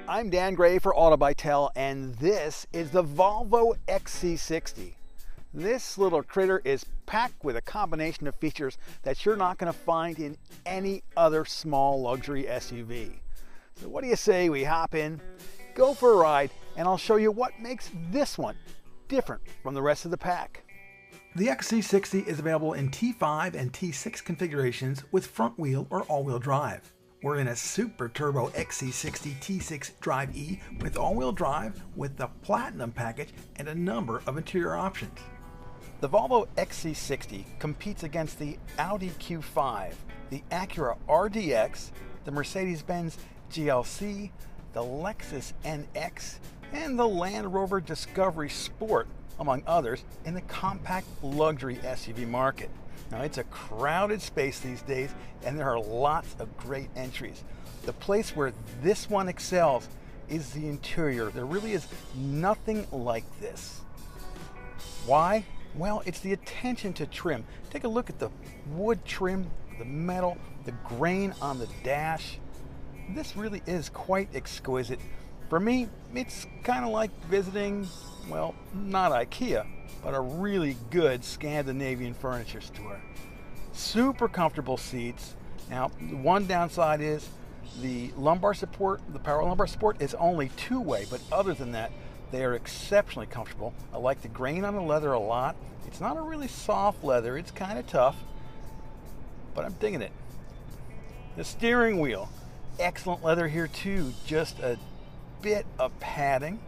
I'm Dan Gray for Auto by Tel, and this is the Volvo XC60. This little critter is packed with a combination of features that you're not going to find in any other small luxury SUV. So what do you say we hop in, go for a ride, and I'll show you what makes this one different from the rest of the pack. The XC60 is available in T5 and T6 configurations with front wheel or all-wheel drive. We're in a super turbo XC60 T6 Drive E with all-wheel drive with the Platinum package and a number of interior options. The Volvo XC60 competes against the Audi Q5, the Acura RDX, the Mercedes-Benz GLC, the Lexus NX, and the Land Rover Discovery Sport, among others, in the compact luxury SUV market. Now, it's a crowded space these days, and there are lots of great entries. The place where this one excels is the interior. There really is nothing like this. Why? Well, it's the attention to trim. Take a look at the wood trim, the metal, the grain on the dash. This really is quite exquisite. For me, it's kind of like visiting, well, not IKEA, but a really good Scandinavian furniture store. Super comfortable seats. Now, the one downside is the lumbar support, the power lumbar support is only two-way, but other than that, they are exceptionally comfortable. I like the grain on the leather a lot. It's not a really soft leather, it's kind of tough, but I'm digging it. The steering wheel, excellent leather here too, just a bit of padding,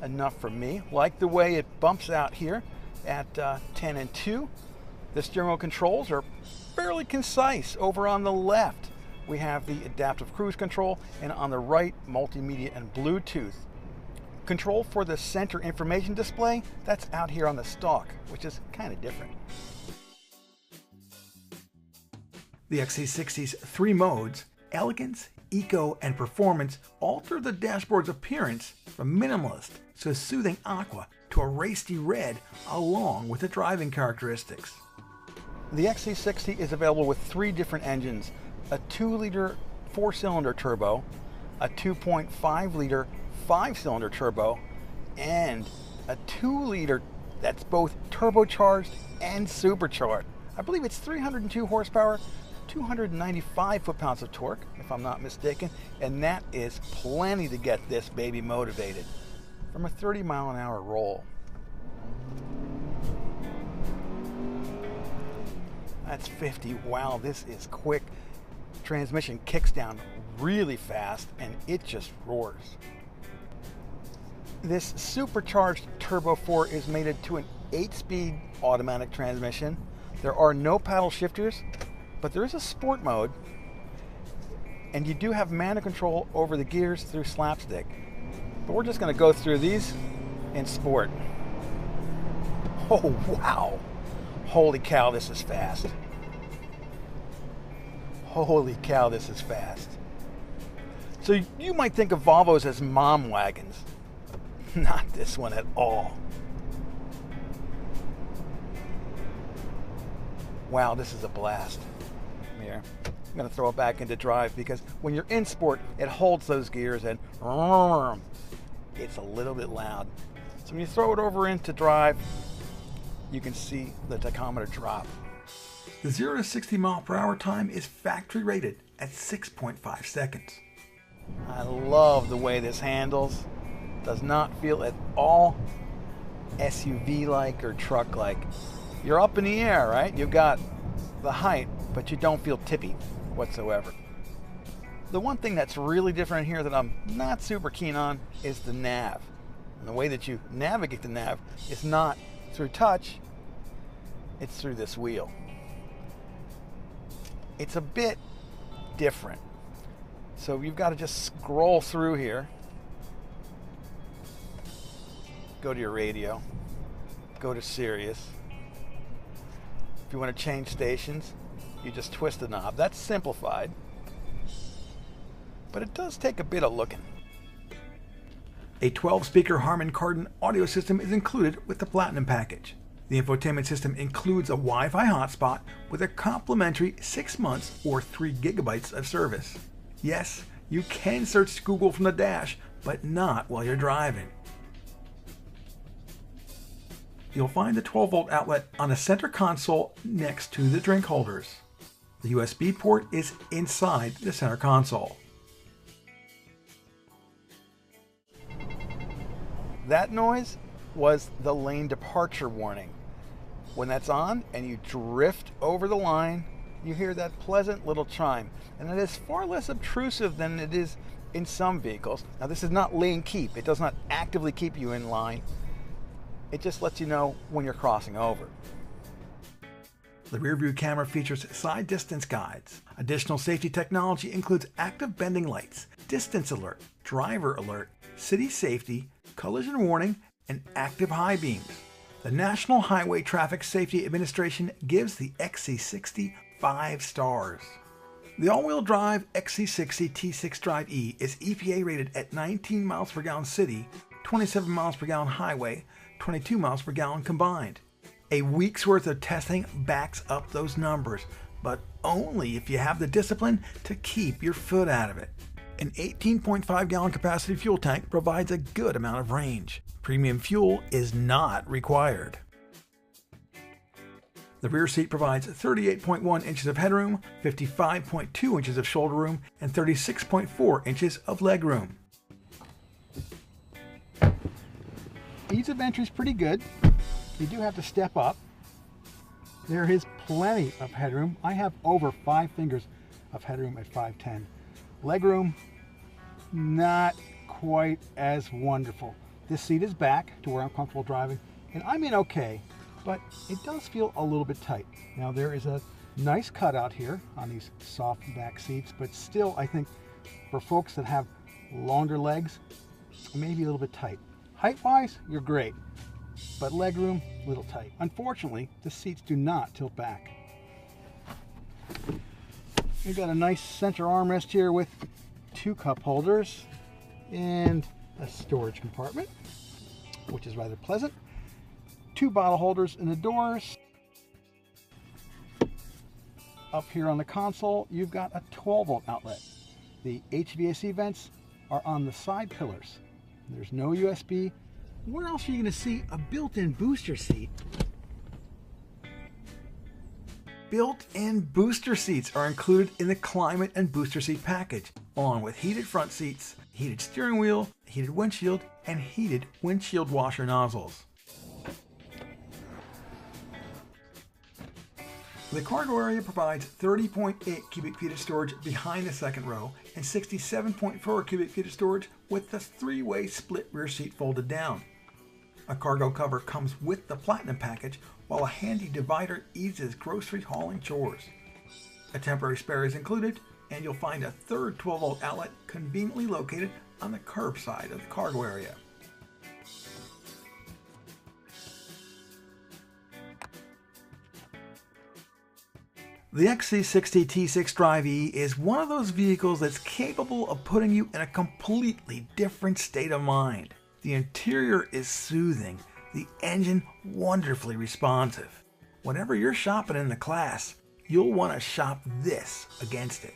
enough for me. Like the way it bumps out here at 10 and 2. The steering wheel controls are fairly concise. Over on the left, we have the adaptive cruise control, and on the right, multimedia and Bluetooth. Control for the center information display, that's out here on the stalk, which is kind of different. The XC60's three modes, elegance, eco, and performance, alter the dashboard's appearance from minimalist to soothing aqua to a racy red, along with the driving characteristics. The XC60 is available with three different engines: a 2-liter 4-cylinder turbo, a 2.5-liter 5-cylinder turbo, and a 2-liter that's both turbocharged and supercharged. I believe it's 302 horsepower, 295 foot-pounds of torque, if I'm not mistaken, and that is plenty to get this baby motivated from a 30-mile-an-hour roll. That's 50. Wow, this is quick. Transmission kicks down really fast, and it just roars. This supercharged Turbo 4 is mated to an 8-speed automatic transmission. There are no paddle shifters, but there is a sport mode, and you do have manual control over the gears through slapstick. But we're just going to go through these in sport. Oh, wow. Holy cow, this is fast. Holy cow, this is fast. So you might think of Volvos as mom wagons. Not this one at all. Wow, this is a blast. Here, I'm going to throw it back into drive because when you're in sport, it holds those gears and it's a little bit loud. So when you throw it over into drive, you can see the tachometer drop. The 0 to 60 mile per hour time is factory rated at 6.5 seconds. I love the way this handles. Does not feel at all SUV-like or truck-like. You're up in the air, right? You've got the height, but you don't feel tippy whatsoever. The one thing that's really different here that I'm not super keen on is the nav. And the way that you navigate the nav is not through touch, it's through this wheel. It's a bit different. So you've got to just scroll through here. Go to your radio. Go to Sirius. If you want to change stations, you just twist the knob. That's simplified. But it does take a bit of looking. A 12-speaker Harman Kardon audio system is included with the Platinum package. The infotainment system includes a Wi-Fi hotspot with a complimentary 6 months or 3 gigabytes of service. Yes, You can search Google from the dash, but not while you're driving. You'll find the 12-volt outlet on the center console next to the drink holders. The USB port is inside the center console. That noise was the lane departure warning. When that's on and you drift over the line, you hear that pleasant little chime. And it is far less obtrusive than it is in some vehicles. Now, this is not lane keep. It does not actively keep you in line. It just lets you know when you're crossing over. The rear view camera features side distance guides. Additional safety technology includes active bending lights, distance alert, driver alert, city safety, collision warning, and active high beams. The National Highway Traffic Safety Administration gives the XC60 5 stars. The all-wheel drive XC60 T6 Drive E is EPA rated at 19 miles per gallon city, 27 miles per gallon highway, 22 miles per gallon combined. A week's worth of testing backs up those numbers, but only if you have the discipline to keep your foot out of it. An 18.5 gallon capacity fuel tank provides a good amount of range. Premium fuel is not required. The rear seat provides 38.1 inches of headroom, 55.2 inches of shoulder room, and 36.4 inches of leg room. Ease of entry is pretty good. You do have to step up. There is plenty of headroom. I have over 5 fingers of headroom at 5'10". Legroom, not quite as wonderful. This seat is back to where I'm comfortable driving, and I'm in okay, but it does feel a little bit tight. Now, there is a nice cutout here on these soft back seats, but still, I think for folks that have longer legs, maybe a little bit tight. Height-wise, you're great, but legroom, a little tight. Unfortunately, the seats do not tilt back. We've got a nice center armrest here with 2 cup holders and a storage compartment, which is rather pleasant. 2 bottle holders in the doors. Up here on the console, you've got a 12-volt outlet. The HVAC vents are on the side pillars. There's no USB. Where else are you going to see a built-in booster seat? Built-in booster seats are included in the Climate and Booster Seat package, along with heated front seats, heated steering wheel, heated windshield, and heated windshield washer nozzles. The cargo area provides 30.8 cubic feet of storage behind the second row and 67.4 cubic feet of storage with the 3-way split rear seat folded down. A cargo cover comes with the Platinum package, while a handy divider eases grocery hauling chores. A temporary spare is included, and you'll find a third 12-volt outlet conveniently located on the curb side of the cargo area. The XC60 T6 Drive E is one of those vehicles that's capable of putting you in a completely different state of mind. The interior is soothing, the engine wonderfully responsive. Whenever you're shopping in the class, you'll want to shop this against it.